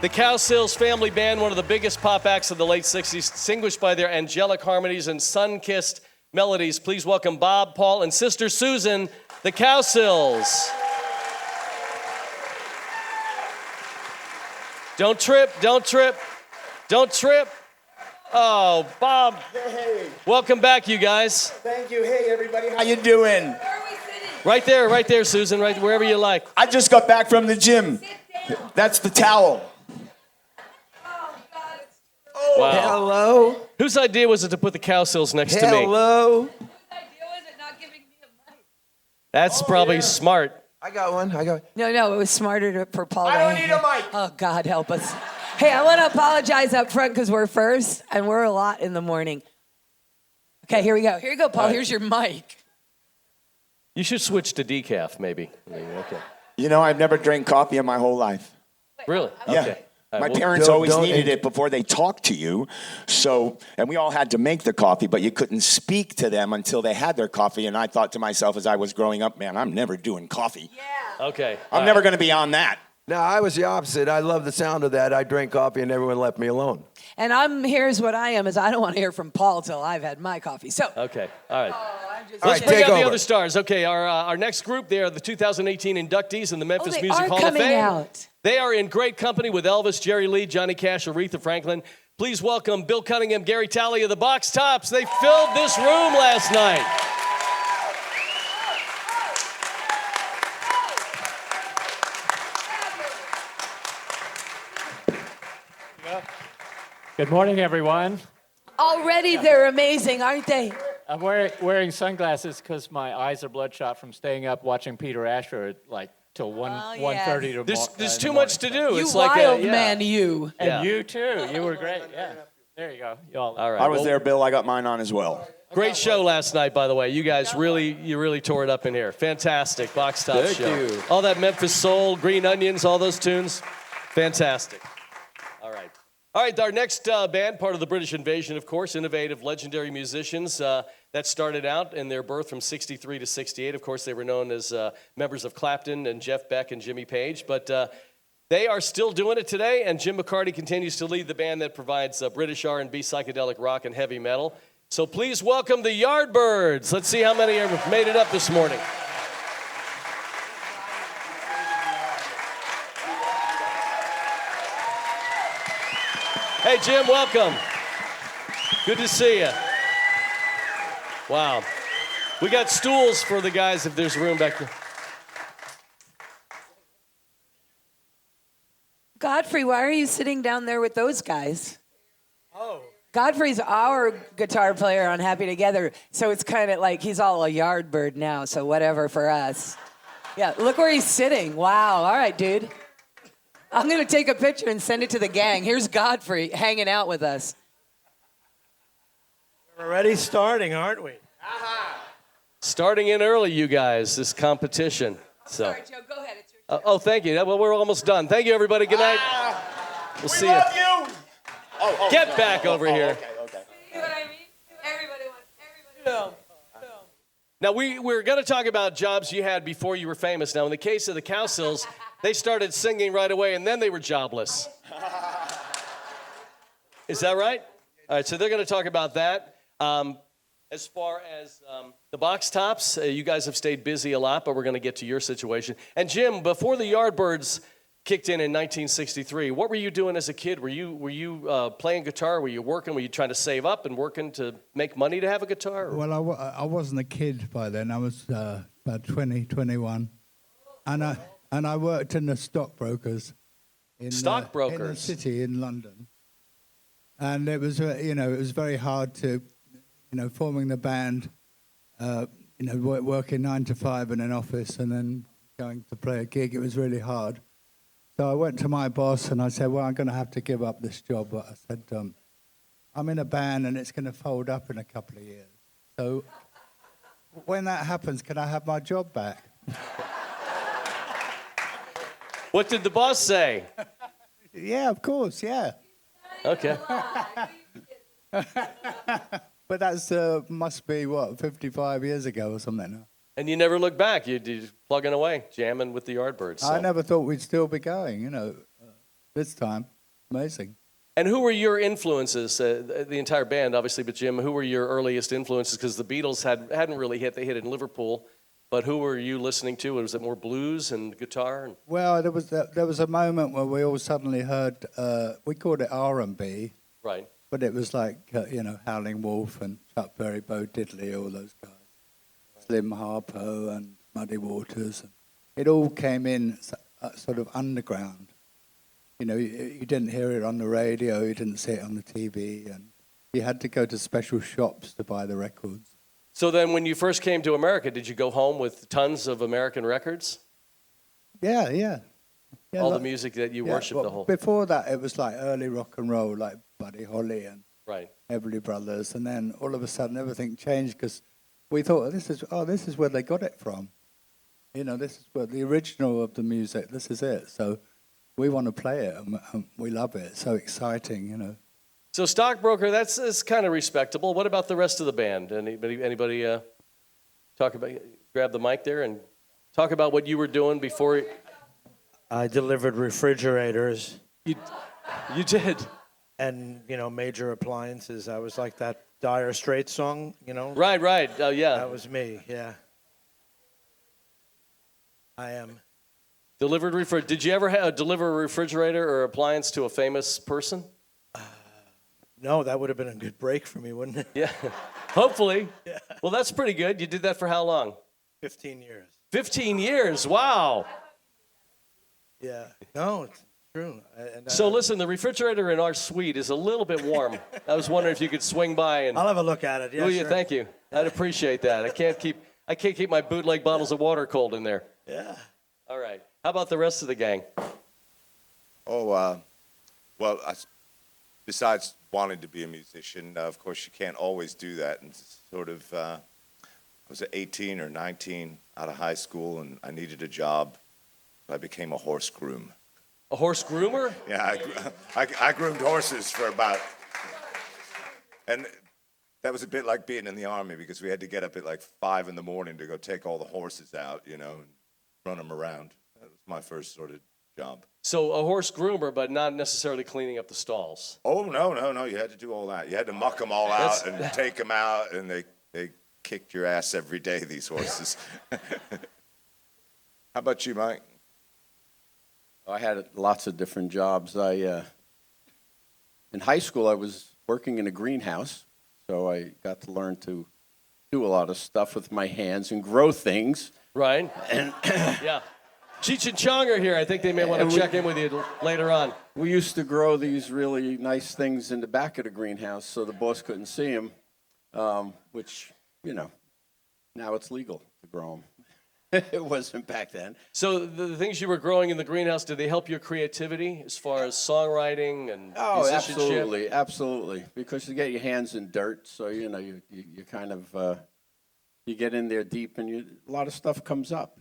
The Cowsills family band, one of the biggest pop acts of the late 60s, distinguished by their angelic harmonies and sun-kissed melodies. Please welcome Bob, Paul, and Sister Susan, the Cowsills. Don't trip, don't trip, don't trip. Oh, Bob. Hey. Welcome back, you guys. Thank you. Hey, everybody. How you doing? Where are we sitting? Right there, Susan, right wherever you like. I just got back from the gym. Sit down. That's the towel. Oh, God, it's Wow. Hello. Whose idea was it to put the Cowsills next to me? Hello. whose idea was it not giving me a mic? That's probably smart. I got one. No, it was smarter for Paul. I don't need a mic. Oh, God help us. Hey, I want to apologize up front because we're first and we're a lot in the morning. Okay, here we go. Here you go, Paul. All right. Here's your mic. You should switch to decaf, maybe. Okay. You know, I've never drank coffee in my whole life. Really? Yeah. Okay. All My right, well, parents don't- always don't- needed it before they talked to you. So, and we all had to make the coffee, but you couldn't speak to them until they had their coffee. And I thought to myself as I was growing up, man, I'm never doing coffee. Yeah. Okay. I'm never going to be on that. No, I was the opposite. I love the sound of that. I drank coffee and everyone left me alone. And here's what I am, is I don't want to hear from Paul till I've had my coffee. So, Okay. All right. All Let's right, bring take out the over. other stars. Okay, our next group, they are the 2018 inductees in the Memphis they Music are Hall of coming Fame. out. They are in great company with Elvis, Jerry Lee, Johnny Cash, Aretha Franklin. Please welcome Bill Cunningham, Gary Talley of the Box Tops. They filled this room last night. Good morning, everyone. already they're amazing, aren't they? I'm wearing sunglasses because my eyes are bloodshot from staying up watching Peter Asher at like till 1:30 tomorrow. There's too much to do. You It's like wild yeah. man, you. And Yeah. you too. You were great. Yeah. There you go. You all. All right. I was well, there, Bill. I got mine on as well. Great show last night, by the way. You guys really tore it up in here. Fantastic Box Top Thank show. you. All that Memphis Soul, Green Onions, all those tunes. Fantastic. All right. All right, our next band, part of the British Invasion, of course, innovative, legendary musicians that started out in their birth from 63 to 68. Of course, they were known as members of Clapton and Jeff Beck and Jimmy Page, but they are still doing it today, and Jim McCarty continues to lead the band that provides British R&B, psychedelic rock, and heavy metal. So please welcome the Yardbirds. Let's see how many have made it up this morning. Hey, Jim, welcome. Good to see you. Wow. We got stools for the guys if there's room back there. Godfrey, why are you sitting down there with those guys? Godfrey's our guitar player on Happy Together, so it's kind of like he's all a Yardbird now, so whatever for us. Yeah, look where he's sitting. Wow, all right, dude. I'm going to take a picture and send it to the gang. Here's Godfrey hanging out with us. We're already starting, aren't we? Starting in early, you guys, this competition. So. Sorry, Joe, go ahead. It's your Oh, thank you. Well, we're almost done. Thank you, everybody. Good night. We'll We see love you. you. Oh, Get back over here. Okay. See what I mean? Everybody wants. Now, we're going to talk about jobs you had before you were famous. Now, in the case of the Cowsills, they started singing right away, and then they were jobless. Is that right? All right, so they're going to talk about that. As far as the Box Tops, you guys have stayed busy a lot, but we're going to get to your situation. And Jim, before the Yardbirds kicked in 1963, what were you doing as a kid? Were you playing guitar? Were you working? Were you trying to save up and working to make money to have a guitar? Well, I wasn't a kid by then. I was about 20, 21. And I worked in the stockbrokers. In the city in London. And it was, it was very hard to, forming the band, working 9 to 5 in an office and then going to play a gig. It was really hard. So I went to my boss and I said, well, I'm going to have to give up this job. But I said, I'm in a band and it's going to fold up in a couple of years. So when that happens, can I have my job back? What did the boss say? Yeah, of course, yeah. Okay. But that's must be, 55 years ago or something now. And you never look back. You're plugging away, jamming with the Yardbirds. So. I never thought we'd still be going, this time. Amazing. And who were your influences? The entire band, obviously, but Jim, who were your earliest influences? Because the Beatles hadn't really hit. They hit in Liverpool. But who were you listening to? Was it more blues and guitar? Well, there was a moment where we all suddenly heard, we called it R&B, Right. but it was like, Howling Wolf and Chuck Berry, Bo Diddley, all those guys. Slim Harpo and Muddy Waters. It all came in sort of underground. You didn't hear it on the radio, you didn't see it on the TV, and you had to go to special shops to buy the records. So then when you first came to America, did you go home with tons of American records? Yeah, All the music that you worshipped the whole... Before that, it was like early rock and roll, like Buddy Holly and Right. Everly Brothers, and then all of a sudden everything changed because we thought, this is where they got it from. This is where the original of the music, this is it. So we want to play it, and we love it. It's so exciting, So Stockbroker, that's kind of respectable. What about the rest of the band? Anybody talk about, grab the mic there and talk about what you were doing before? I delivered refrigerators You did. and, major appliances. I was like that Dire Straits song, Right. Oh, yeah. That was me, yeah. I am. Delivered Did you ever deliver a refrigerator or appliance to a famous person? No, that would have been a good break for me, wouldn't it? Yeah. Hopefully. Yeah. Well, that's pretty good. You did that for how long? 15 years. 15 years. Wow. Yeah. No, it's true. So listen, the refrigerator in our suite is a little bit warm. I was wondering if you could swing by and... I'll have a look at it. Yeah, Will you? sure. Thank you. I'd appreciate that. I can't keep my bootleg bottles of water cold in there. Yeah. All right. How about the rest of the gang? Besides wanting to be a musician, of course, you can't always do that. And sort of, I was 18 or 19 out of high school, and I needed a job. I became a horse groom. A horse groomer? Yeah, I groomed horses for about, and that was a bit like being in the Army because we had to get up at like 5 a.m. to go take all the horses out, and run them around. That was my first sort of job. So a horse groomer, but not necessarily cleaning up the stalls. Oh, no. You had to do all that. You had to muck them all out and take them out, and they kicked your ass every day, these horses. How about you, Mike? I had lots of different jobs. In high school, I was working in a greenhouse, so I got to learn to do a lot of stuff with my hands and grow things. Right. And yeah. Cheech and Chong are here. I think they may want to check in with you later on. We used to grow these really nice things in the back of the greenhouse so the boss couldn't see them, which, now it's legal to grow them. It wasn't back then. So the things you were growing in the greenhouse, did they help your creativity as far as songwriting and musicianship? Absolutely. Because you get your hands in dirt, so, you kind of, you get in there deep and a lot of stuff comes up,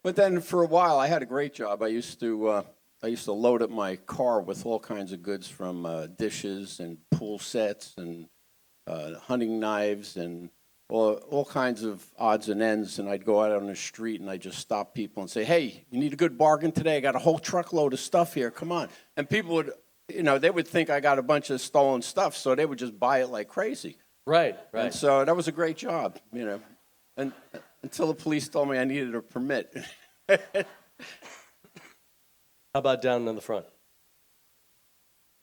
But then for a while, I had a great job. I used to load up my car with all kinds of goods from dishes and pool sets and hunting knives and all kinds of odds and ends. And I'd go out on the street and I'd just stop people and say, "Hey, you need a good bargain today? I got a whole truckload of stuff here. Come on." And people would, they would think I got a bunch of stolen stuff, so they would just buy it like crazy. Right. And so that was a great job, and until the police told me I needed a permit. How about down in the front?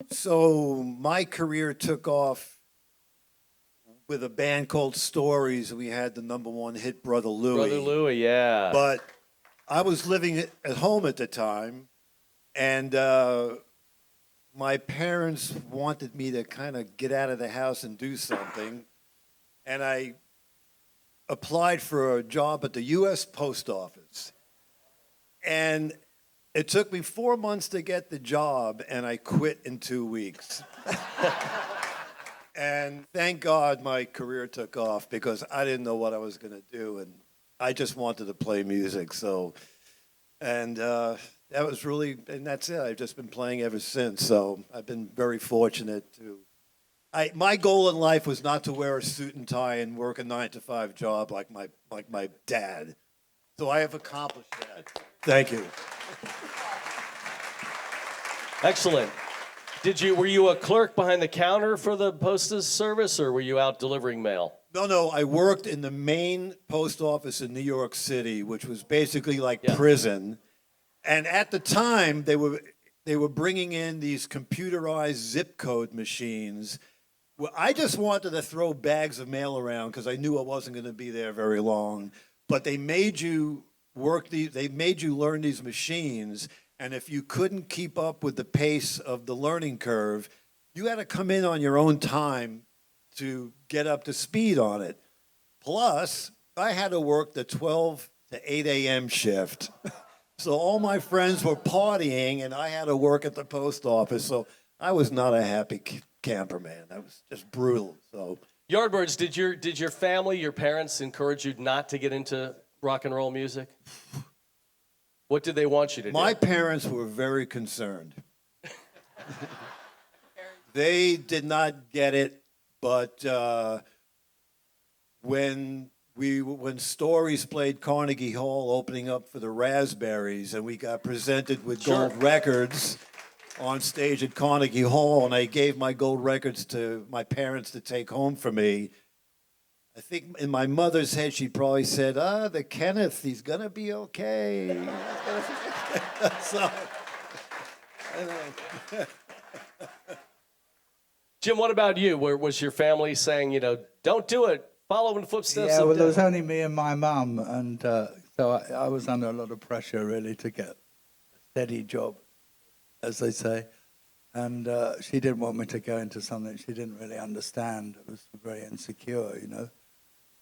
So my career took off with a band called Stories. We had the #1 hit, Brother Louie. Brother Louie, yeah. But I was living at home at the time, and my parents wanted me to kind of get out of the house and do something. And I applied for a job at the U.S. Post Office. And it took me 4 months to get the job, and I quit in 2 weeks. And thank God my career took off because I didn't know what I was going to do, and I just wanted to play music. So, and that was really, and that's it. I've just been playing ever since. So I've been very fortunate to. My goal in life was not to wear a suit and tie and work a 9-to-5 job like my dad. So I have accomplished that. Thank you. Excellent. Were you a clerk behind the counter for the postal service, or were you out delivering mail? No, I worked in the main post office in New York City, which was basically like prison. And at the time, they were bringing in these computerized zip code machines. Well, I just wanted to throw bags of mail around because I knew I wasn't going to be there very long. But they made you learn these machines, and if you couldn't keep up with the pace of the learning curve, you had to come in on your own time to get up to speed on it. Plus, I had to work the 12 to 8 a.m. shift. So all my friends were partying, and I had to work at the post office. So I was not a happy camper, man. That was just brutal. So Yardbirds, did your family, your parents encourage you not to get into rock and roll music? What did they want you to do? my parents were very concerned. They did not get it. But when Stories played Carnegie Hall opening up for the Raspberries, and we got presented with gold records on stage at Carnegie Hall, and I gave my gold records to my parents to take home for me, I think in my mother's head she probably said, the Kenneth, he's going to be okay. So, I know. Jim, what about you? Was your family saying, don't do it, follow in the footsteps Yeah, of well, there was Dad? only me and my mum, and so I was under a lot of pressure, really, to get a steady job, as they say. And she didn't want me to go into something she didn't really understand. It was very insecure,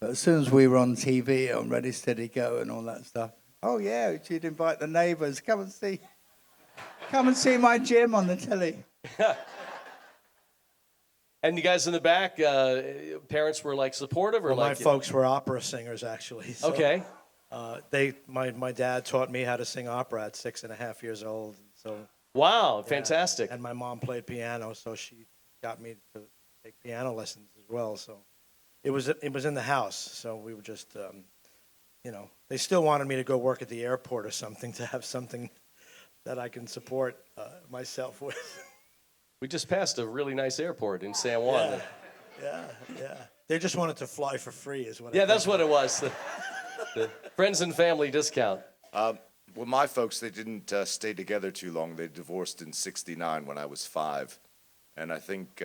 But as soon as we were on TV, on Ready, Steady, Go, and all that stuff, oh, yeah, she'd invite the neighbours, come and see my Jim on the telly. And you guys in the back, parents were supportive, or Well, my folks were opera singers, actually. So, Okay. My dad taught me how to sing opera at 6.5 years old. So Wow, yeah. fantastic. And my mom played piano, so she got me to take piano lessons as well. So it was in the house. So we were just, they still wanted me to go work at the airport or something to have something that I can support myself with. We just passed a really nice airport in San Juan. Yeah. They just wanted to fly for free, is what. Yeah, that's what it was. The friends and family discount. Well, my folks, they didn't stay together too long. They divorced in '69 when I was 5. And I think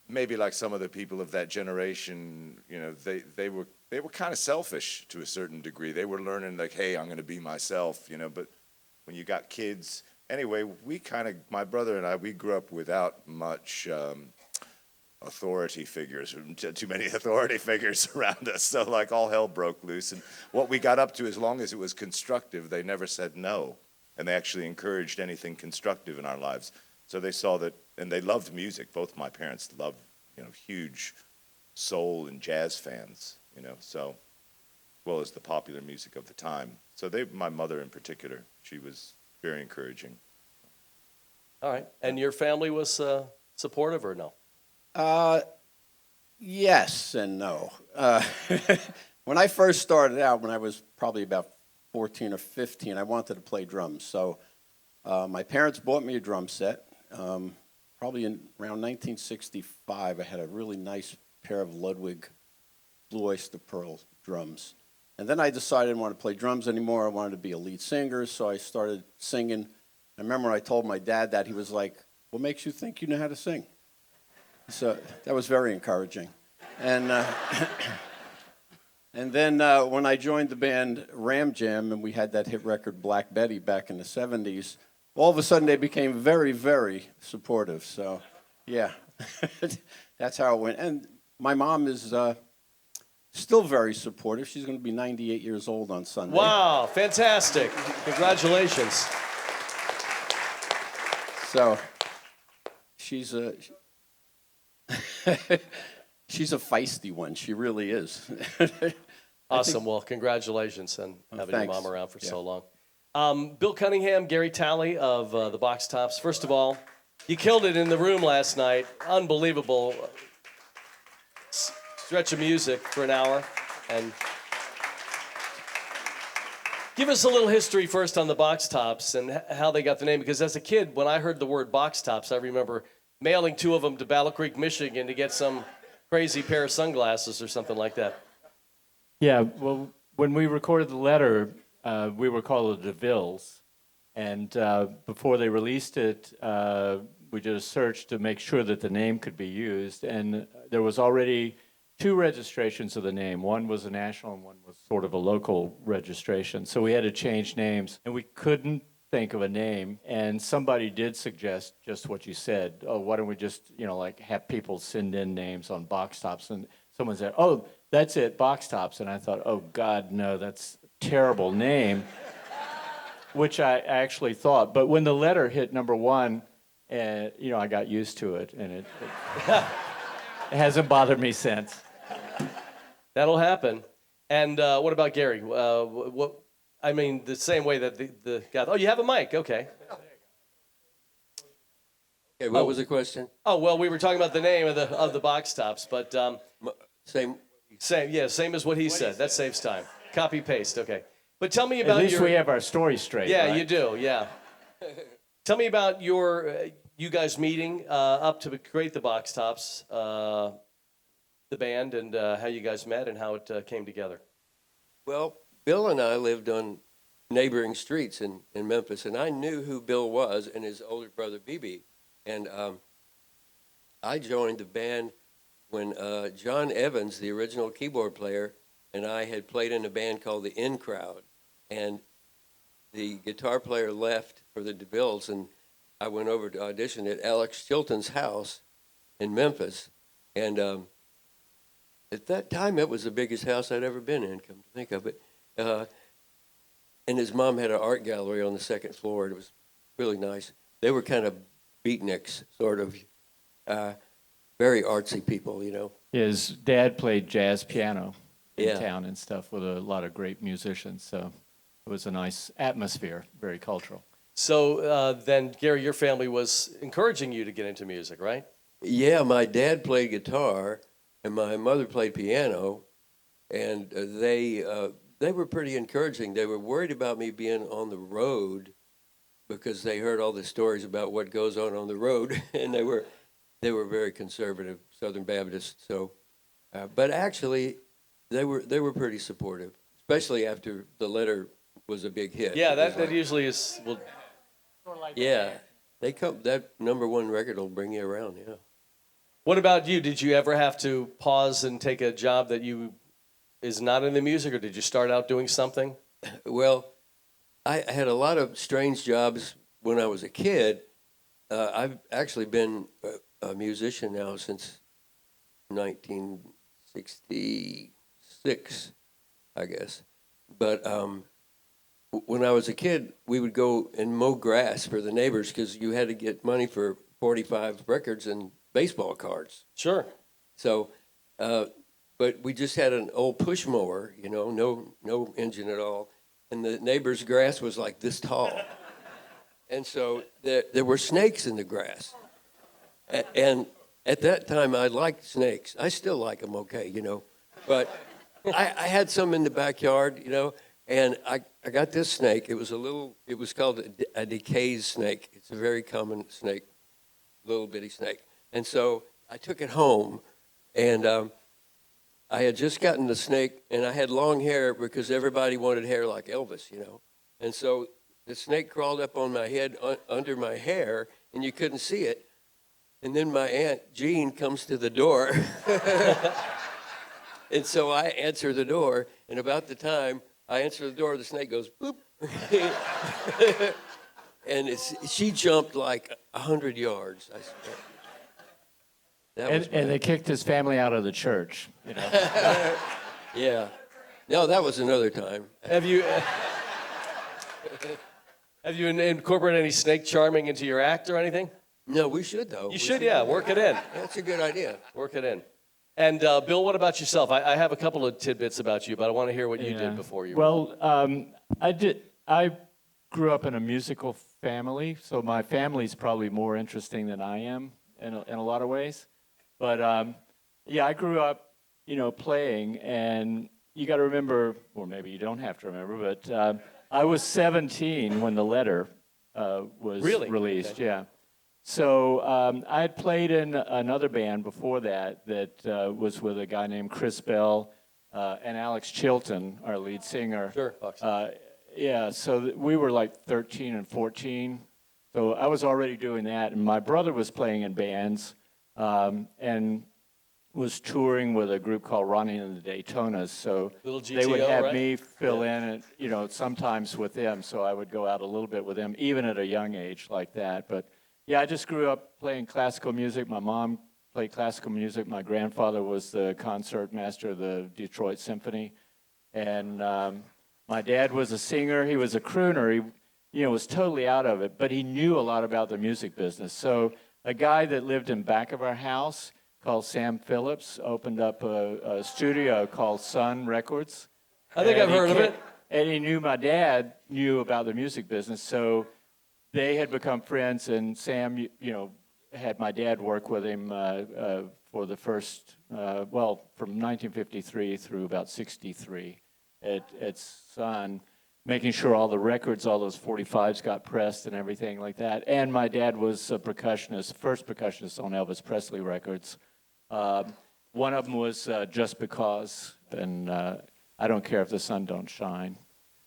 maybe like some of the people of that generation, they were kind of selfish to a certain degree. They were learning hey, I'm going to be myself, but when you got kids, anyway, my brother and I, we grew up without much authority figures, too many authority figures around us. So all hell broke loose. And what we got up to, as long as it was constructive, they never said no. And they actually encouraged anything constructive in our lives. So they saw that, and they loved music. Both my parents loved, huge soul and jazz fans, so, as well as the popular music of the time. So my mother in particular, she was very encouraging. All right. And your family was supportive or no? Yes and no. When I first started out, when I was probably about 14 or 15, I wanted to play drums. So my parents bought me a drum set. Probably around 1965, I had a really nice pair of Ludwig Blue Oyster Pearl drums. And then I decided I didn't want to play drums anymore. I wanted to be a lead singer, so I started singing. I remember when I told my dad that, he was like, "What makes you think you know how to sing?" So that was very encouraging. And and then when I joined the band Ram Jam, and we had that hit record Black Betty back in the 70s, all of a sudden they became very, very supportive. So, yeah, that's how it went. And my mom is still very supportive. She's going to be 98 years old on Sunday. Wow, fantastic. Congratulations. So she's a she's a feisty one. She really is. Awesome. Well, congratulations on having your thanks. mom around for so long. Bill Cunningham, Gary Talley of the Box Tops. First of all, you killed it in the room last night. Unbelievable stretch of music for an hour. And Give us a little history first on the Box Tops and how they got the name. Because as a kid, when I heard the word Box Tops, I remember mailing 2 of them to Battle Creek, Michigan to get some crazy pair of sunglasses or something like that. Yeah, well, when we recorded the letter, we were called the DeVilles. And before they released it, we did a search to make sure that the name could be used. And there was already 2 registrations of the name. One was a national and one was sort of a local registration. So we had to change names. And we couldn't think of a name. And somebody did suggest just what you said. Oh, why don't we just, like have people send in names on box tops? And someone said, oh, that's it, Box Tops. And I thought, oh, God, no, that's a terrible name, which I actually thought. But when the letter hit number 1, I got used to it, and it hasn't bothered me since. That'll happen. And what about Gary? The same way that the guy. Oh, you have a mic. Okay. Okay, what was the question? Oh, well, we were talking about the name of the Box Tops, but Same. same as what he said. That saves time. Copy paste. Okay. But tell me about At least we have our story straight. Yeah, right? you do. Yeah. Tell me about you guys meeting up to create the Box Tops, the band, and how you guys met and how it came together. Well, Bill and I lived on neighboring streets in Memphis, and I knew who Bill was and his older brother, BB. And I joined the band when John Evans, the original keyboard player, and I had played in a band called the In Crowd. And the guitar player left for the DeVilles, and I went over to audition at Alex Chilton's house in Memphis. And at that time, it was the biggest house I'd ever been in, come to think of it. And his mom had an art gallery on the 2nd floor. It was really nice. They were kind of beatniks, sort of, very artsy people, His dad played jazz piano in Yeah. town and stuff with a lot of great musicians. So it was a nice atmosphere, very cultural. So then, Gary, your family was encouraging you to get into music, right? Yeah, my dad played guitar, and my mother played piano, and they were pretty encouraging. They were worried about me being on the road because they heard all the stories about what goes on the road, and they were very conservative Southern Baptists. So, but actually, they were pretty supportive, especially after the letter was a big hit. Yeah, that usually is. Well, Yeah, that #1 record will bring you around. Yeah. what about you? Did you ever have to pause and take a job that is not in the music, or did you start out doing something? Well, I had a lot of strange jobs when I was a kid. I've actually been a musician now since 1966, I guess. But when I was a kid, we would go and mow grass for the neighbors because you had to get money for 45 records and baseball cards. Sure. So, but we just had an old push mower, no engine at all. And the neighbor's grass was like this tall. And so there were snakes in the grass. And at that time, I liked snakes. I still like them okay, But I had some in the backyard, and I got this snake. It was called a decayed snake. It's a very common snake, little bitty snake. And so I took it home, and I had just gotten the snake, and I had long hair because everybody wanted hair like Elvis, And so the snake crawled up on my head under my hair, and you couldn't see it. And then my Aunt Jean comes to the door. And so I answer the door, and about the time I answer the door, the snake goes, boop. And she jumped like 100 yards. I swear. And they kicked his family out of the church. Yeah. No, that was another time. Have you incorporated any snake charming into your act or anything? No, we should, though. You should, yeah. Work it in. That's a good idea. Work it in. And Bill, what about yourself? I have a couple of tidbits about you, but I want to hear what you did before you. Well, I grew up in a musical family, so my family's probably more interesting than I am in a lot of ways. But I grew up, playing, and you got to remember, or maybe you don't have to remember, but I was 17 when the letter was released. Okay. Yeah. So I had played in another band before that was with a guy named Chris Bell and Alex Chilton, our lead singer. Sure. Fox. Yeah, so we were like 13 and 14. So I was already doing that, and my brother was playing in bands and was touring with a group called Ronnie and the Daytonas. So Little they would GTO, have right? me fill in, and sometimes with them. So I would go out a little bit with them, even at a young age like that. But yeah, I just grew up playing classical music. My mom played classical music. My grandfather was the concert master of the Detroit Symphony, and my dad was a singer. He was a crooner. He, was totally out of it, but he knew a lot about the music business. So a guy that lived in back of our house called Sam Phillips opened up a studio called Sun Records. I think I've heard of it. And he knew my dad knew about the music business, so they had become friends. And Sam, had my dad work with him for the first, from 1953 through about 63 at Sun, making sure all the records, all those 45s got pressed and everything like that. And my dad was a percussionist, first percussionist on Elvis Presley records. One of them was Just Because, and I Don't Care If the Sun Don't Shine,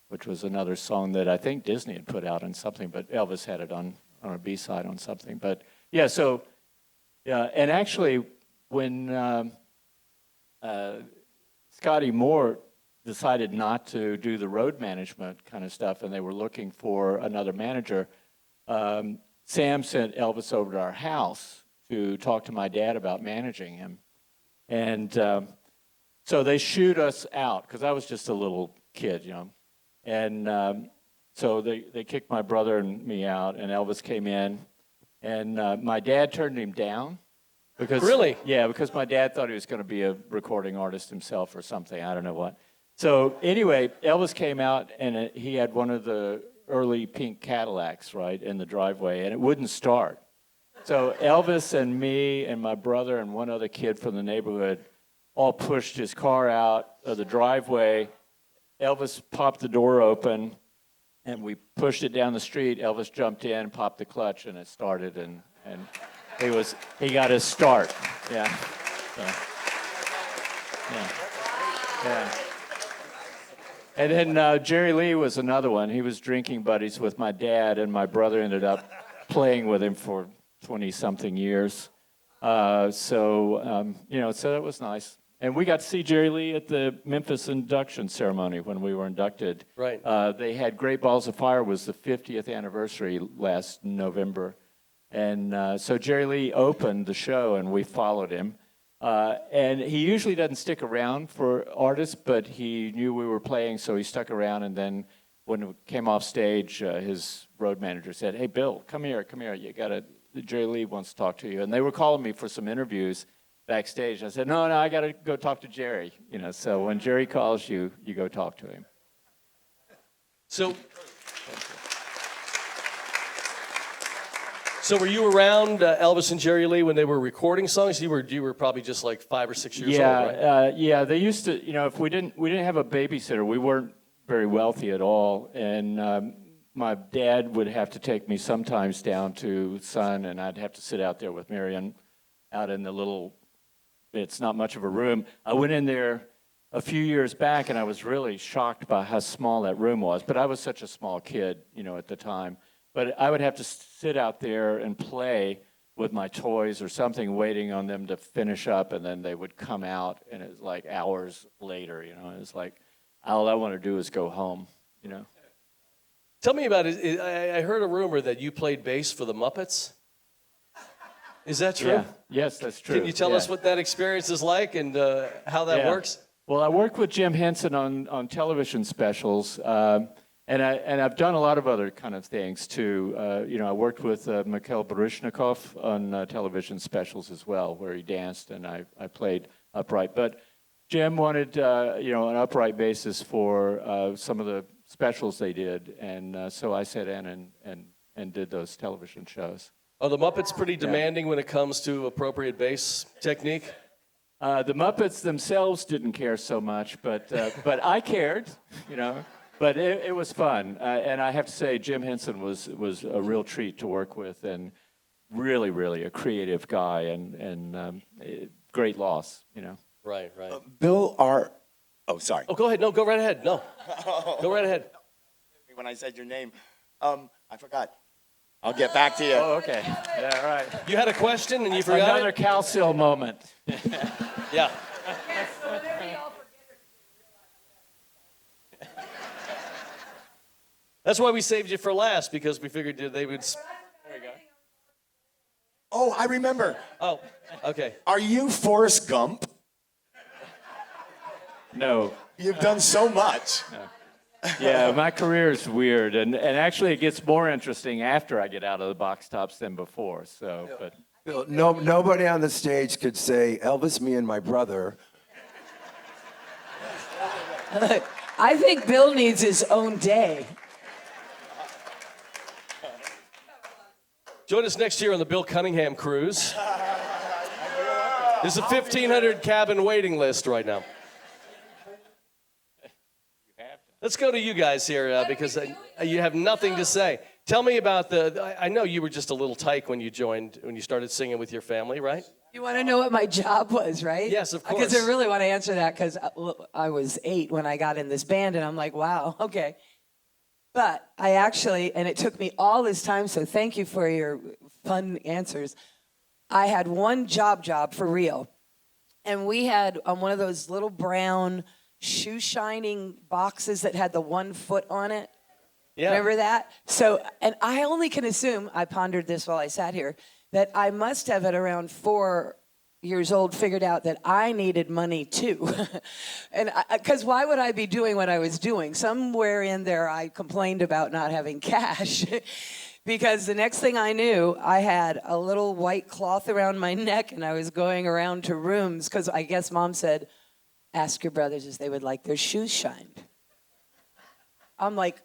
which was another song that I think Disney had put out on something, but Elvis had it on a B-side on something. But yeah, and actually when Scotty Moore decided not to do the road management kind of stuff, and they were looking for another manager, Sam sent Elvis over to our house to talk to my dad about managing him. And so they shooed us out, because I was just a little kid, And so they kicked my brother and me out, and Elvis came in. And my dad turned him down. Really? Yeah, because my dad thought he was going to be a recording artist himself or something. I don't know what. So anyway, Elvis came out, and he had one of the early pink Cadillacs, right, in the driveway, and it wouldn't start. So Elvis and me and my brother and one other kid from the neighborhood all pushed his car out of the driveway. Elvis popped the door open, and we pushed it down the street. Elvis jumped in, popped the clutch, and it started, and he got his start. Yeah. So, yeah. And then Jerry Lee was another one. He was drinking buddies with my dad, and my brother ended up playing with him for 20-something years. So that was nice. And we got to see Jerry Lee at the Memphis induction ceremony when we were inducted. Right. They had Great Balls of Fire was the 50th anniversary last November. And so Jerry Lee opened the show, and we followed him. And he usually doesn't stick around for artists, but he knew we were playing, so he stuck around. And then when we came off stage, his road manager said, "Hey, Bill, come here. Jerry Lee wants to talk to you." And they were calling me for some interviews backstage. I said, no, I got to go talk to Jerry. So when Jerry calls you, you go talk to him. So were you around Elvis and Jerry Lee when they were recording songs? You were probably just like 5 or 6 years old, right? Yeah. They used to, if we didn't have a babysitter, we weren't very wealthy at all, and my dad would have to take me sometimes down to Sun, and I'd have to sit out there with Marion out in the little. It's not much of a room. I went in there a few years back, and I was really shocked by how small that room was. But I was such a small kid, at the time. But I would have to sit out there and play with my toys or something, waiting on them to finish up, and then they would come out, and it was like hours later, It was like, all I want to do is go home, Tell me about it. I heard a rumor that you played bass for the Muppets. Is that true? Yeah. Yes, that's true. Can you tell us what that experience is like and how that works? Well, I worked with Jim Henson on television specials, and I've done a lot of other kind of things too. I worked with Mikhail Baryshnikov on television specials as well, where he danced and I played upright. But Jim wanted an upright basis for some of the specials they did, and so I sat in and did those television shows. Are the Muppets pretty demanding when it comes to appropriate bass technique? The Muppets themselves didn't care so much, but I cared, But it was fun, and I have to say, Jim Henson was a real treat to work with, and really, really a creative guy, and great loss, you know. Right, right. Bill, oh, sorry. Oh, go ahead. No, go right ahead. No, go right ahead. When I said your name, I forgot. I'll get back to you. Oh, okay. Yeah, all right. You had a question and you forgot Another it? Cowsill moment. Yeah. That's why we saved you for last, because we figured they would. There you go. Oh, I remember. Oh, okay. Are you Forrest Gump? No. You've done so much. Yeah, my career is weird, and actually it gets more interesting after I get out of the box tops than before. So, but Bill, nobody on the stage could say, Elvis, me and my brother. I think Bill needs his own day. Join us next year on the Bill Cunningham cruise. There's a 1,500 cabin waiting list right now. Let's go to you guys here because you have nothing to say. Tell me about I know you were just a little tyke when you started singing with your family, right? You want to know what my job was, right? Yes, of course. Because I really want to answer that because I was 8 when I got in this band, and I'm like, wow, okay. But I actually, and it took me all this time, so thank you for your fun answers. I had one job for real. And we had one of those little brown shoe shining boxes that had the 1 foot on it. Yeah. Remember that? So, and I only can assume, I pondered this while I sat here, that I must have at around 4 years old figured out that I needed money too. And because why would I be doing what I was doing? Somewhere in there I complained about not having cash. Because the next thing I knew, I had a little white cloth around my neck and I was going around to rooms because I guess Mom said, ask your brothers if they would like their shoes shined. I'm like,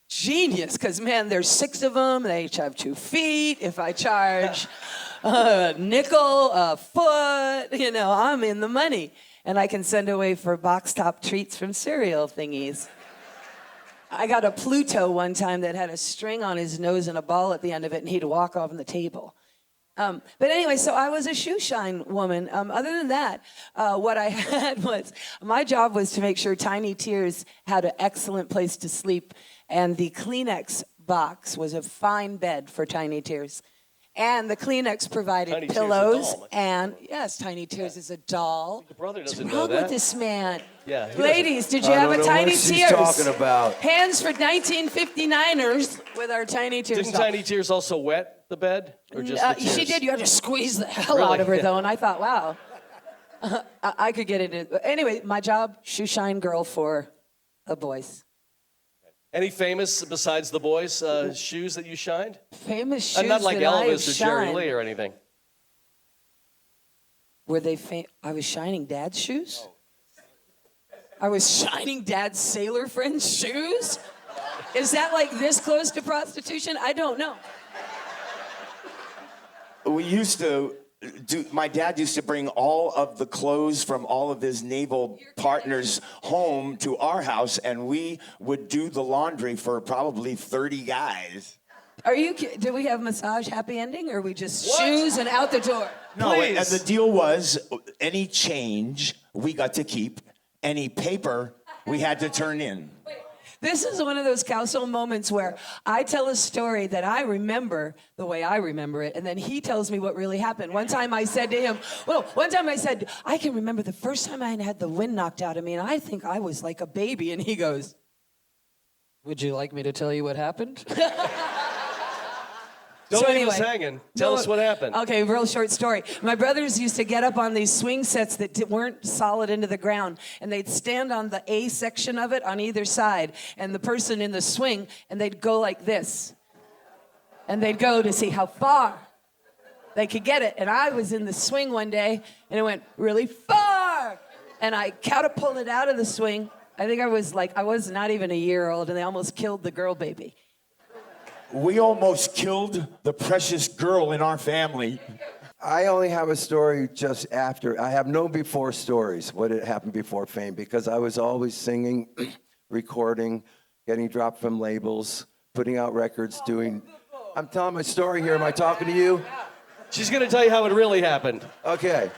genius, because man, there's 6 of them. They each have 2 feet. If I charge a nickel a foot, I'm in the money. And I can send away for box top treats from cereal thingies. I got a Pluto one time that had a string on his nose and a ball at the end of it, and he'd walk off on the table. But anyway, so I was a shoe shine woman. Other than that, what I had was, my job was to make sure Tiny Tears had an excellent place to sleep, and the Kleenex box was a fine bed for Tiny Tears. And the Kleenex provided Tiny Tears pillows, a doll. and yes, Tiny Tears is a doll. The brother doesn't What's know wrong that. with this man? Yeah, he Ladies, did you I have don't a know Tiny what she's Tears? talking about. Hands for 1959ers with our Tiny Tears. Didn't doll. Tiny Tears also wet the bed, or just the tears? She did. You had to squeeze the hell Really? out of her, Yeah. though, and I thought, wow, I could get into. Anyway, my job, shoe shine girl for the boys. Any famous besides the boys' shoes that you shined? Famous shoes Not like that I have Elvis or Jerry shined. Lee or anything. Were they I was shining Dad's shoes? I was shining Dad's sailor friend's shoes? Is that like this close to prostitution? I don't know. We used to my dad used to bring all of the clothes from all of his naval partners home to our house, and we would do the laundry for probably 30 guys. Did we have massage happy ending, or we just shoes and out the door? No, Please. and the deal was any change we got to keep, any paper we had to turn in. This is one of those Cowsill moments where I tell a story that I remember the way I remember it, and then he tells me what really happened. One time I said to him, I can remember the first time I had the wind knocked out of me, and I think I was like a baby. And he goes, would you like me to tell you what happened? Don't leave us hanging. Tell us what happened. Okay, real short story. My brothers used to get up on these swing sets that weren't solid into the ground, and they'd stand on the A section of it on either side, and the person in the swing, and they'd go like this. And they'd go to see how far they could get it. And I was in the swing one day, and it went really far. And I catapulted out of the swing. I think I was not even a year old, and they almost killed the girl baby. We almost killed the precious girl in our family. I only have a story just after. I have no before stories, what had happened before fame, because I was always singing, recording, getting dropped from labels, putting out records, doing. I'm telling my story here. Am I talking to you? She's going to tell you how it really happened. Okay.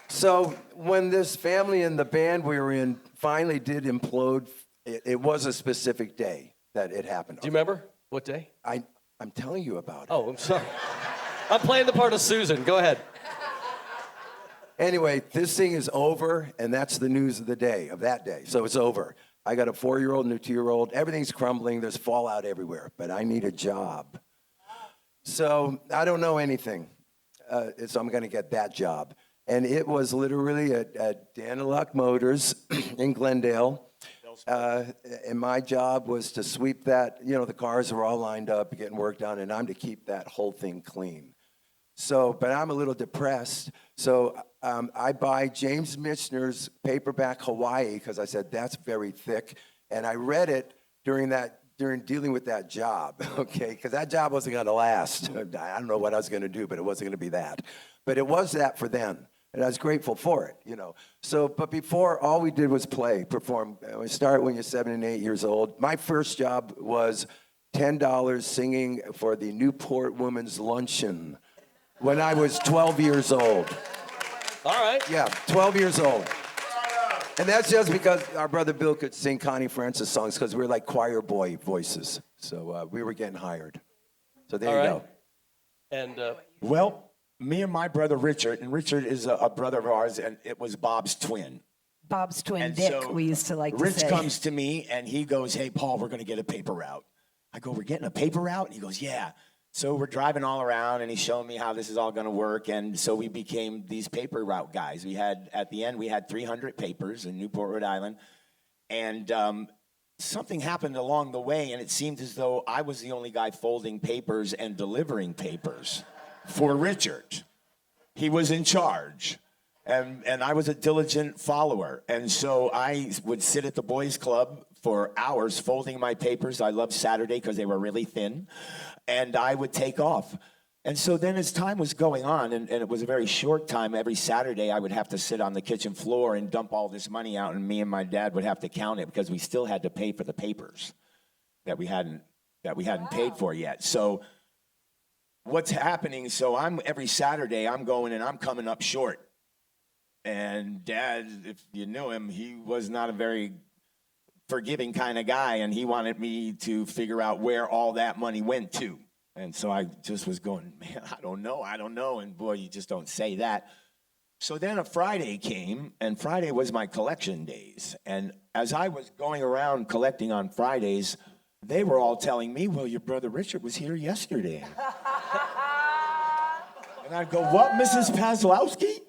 So when this family and the band we were in finally did implode, it was a specific day that it happened. Do you remember what day? I'm telling you about it. Oh, I'm sorry. I'm playing the part of Susan. Go ahead. Anyway, this thing is over, and that's the news of the day, of that day. So it's over. I got a 4-year-old and a 2-year-old. Everything's crumbling. There's fallout everywhere, but I need a job. So I don't know anything. So I'm going to get that job. And it was literally at Daniluk Motors in Glendale. And my job was to sweep that, the cars are all lined up, getting work done, and I'm to keep that whole thing clean. So, but I'm a little depressed. So I buy James Michener's paperback Hawaii, because I said, that's very thick. And I read it during dealing with that job, okay? Because that job wasn't going to last. I don't know what I was going to do, but it wasn't going to be that. But it was that for then. And I was grateful for it, So, but before, all we did was play, perform. We start when you're 7 and 8 years old. My first job was $10 singing for the Newport Women's Luncheon when I was 12 years old. All right. Yeah, 12 years old. And that's just because our brother Bill could sing Connie Francis songs, because we were like choir boy voices. So we were getting hired. So there you go. And Well, me and my brother Richard, and Richard is a brother of ours, and it was Bob's twin. Bob's twin And Dick, so we used to like to Rich say. comes to me and he goes, "Hey, Paul, we're going to get a paper route." I go, "We're getting a paper route?" And he goes, "Yeah." So we're driving all around and he's showing me how this is all going to work. And so we became these paper route guys. At the end, we had 300 papers in Newport, Rhode Island. And something happened along the way, and it seemed as though I was the only guy folding papers and delivering papers for Richard. He was in charge. And I was a diligent follower. And so I would sit at the boys' club for hours folding my papers. I loved Saturday because they were really thin. And I would take off. And so then as time was going on, and it was a very short time, every Saturday I would have to sit on the kitchen floor and dump all this money out, and me and my dad would have to count it because we still had to pay for the papers that we hadn't paid for yet. So what's happening, so every Saturday I'm going and I'm coming up short. And Dad, if you knew him, he was not a very forgiving kind of guy, and he wanted me to figure out where all that money went to. And so I just was going, man, I don't know. And boy, you just don't say that. So then a Friday came, and Friday was my collection days. And as I was going around collecting on Fridays, they were all telling me, "Well, your brother Richard was here yesterday." And I'd go, "What, Mrs. Pazlowski?"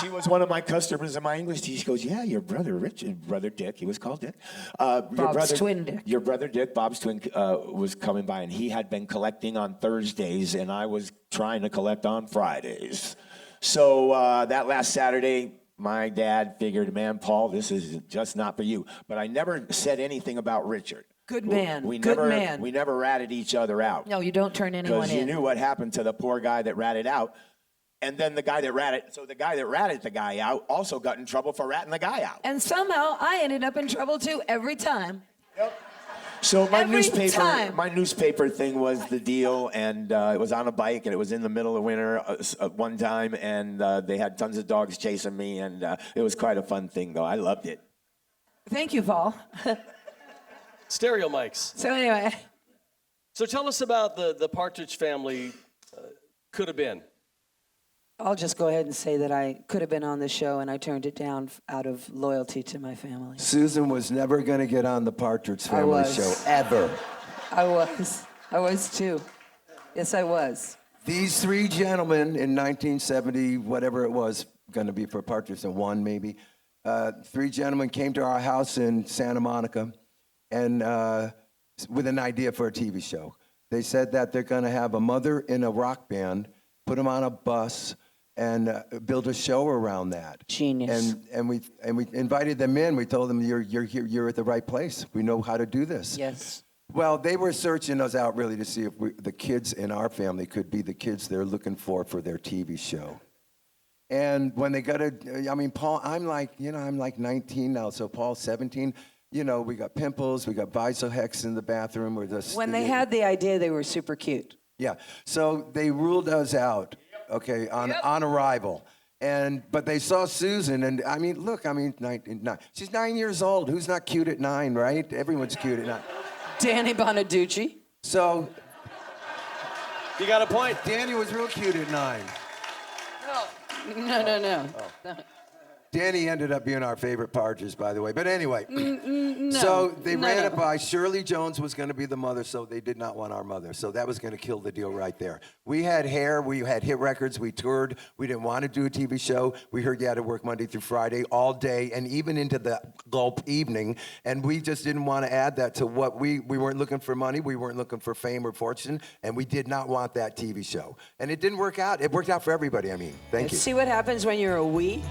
She was one of my customers in my English teacher. She goes, "Yeah, your brother Richard, brother Dick," he was called Dick. Bob's twin Dick. Your brother Dick, Bob's twin, was coming by, and he had been collecting on Thursdays, and I was trying to collect on Fridays. So that last Saturday, my dad figured, "Man, Paul, this is just not for you." But I never said anything about Richard. Good man. We Good never, man. We never ratted each other out. No, you don't turn anyone Because you in. knew what happened to the poor guy that ratted out. And then the guy that ratted the guy out also got in trouble for ratting the guy out. And somehow I ended up in trouble too every time. Yep. So my Every time. newspaper thing was the deal, and it was on a bike, and it was in the middle of winter one time, and they had tons of dogs chasing me, and it was quite a fun thing, though. I loved it. Thank you, Paul. stereo mics. So anyway, So tell us about the Partridge Family could have been. I'll just go ahead and say that I could have been on the show and I turned it down out of loyalty to my family. Susan was never going to get on the Partridge Family was. show, ever. I was too. Yes, I was. These three gentlemen in 1970, whatever it was, going to be for Partridge, and one maybe, three gentlemen came to our house in Santa Monica and with an idea for a TV show. They said that they're going to have a mother in a rock band, put them on a bus, and build a show around that. Genius. And we invited them in. We told them, you're here, you're at the right place. We know how to do this. Yes. Well, they were searching us out really to see if the kids in our family could be the kids they're looking for their TV show. And when they got Paul, I'm like 19 now, so Paul's 17. you know, we got pimples, we got Visohex in the bathroom. We're just, When they had the idea, they were super cute. Yeah, so they ruled us out, okay, on arrival. But they saw Susan, and I mean, look, I mean, she's 9 years old. Who's not cute at 9, right? Everyone's cute at 9. Danny Bonaducci. So You got a point. Danny was real cute at 9. No. Danny ended up being our favorite partridge, by the way. But anyway, so they ran it by. Shirley Jones was going to be the mother, so they did not want our mother. So that was going to kill the deal right there. We had hair. We had hit records. We toured. We didn't want to do a TV show. We heard you had to work Monday through Friday all day and even into the gulp evening. And we just didn't want to add that to what we weren't looking for money. We weren't looking for fame or fortune. And we did not want that TV show. And it didn't work out. It worked out for everybody, I mean. Thank you. See what happens when you're a we?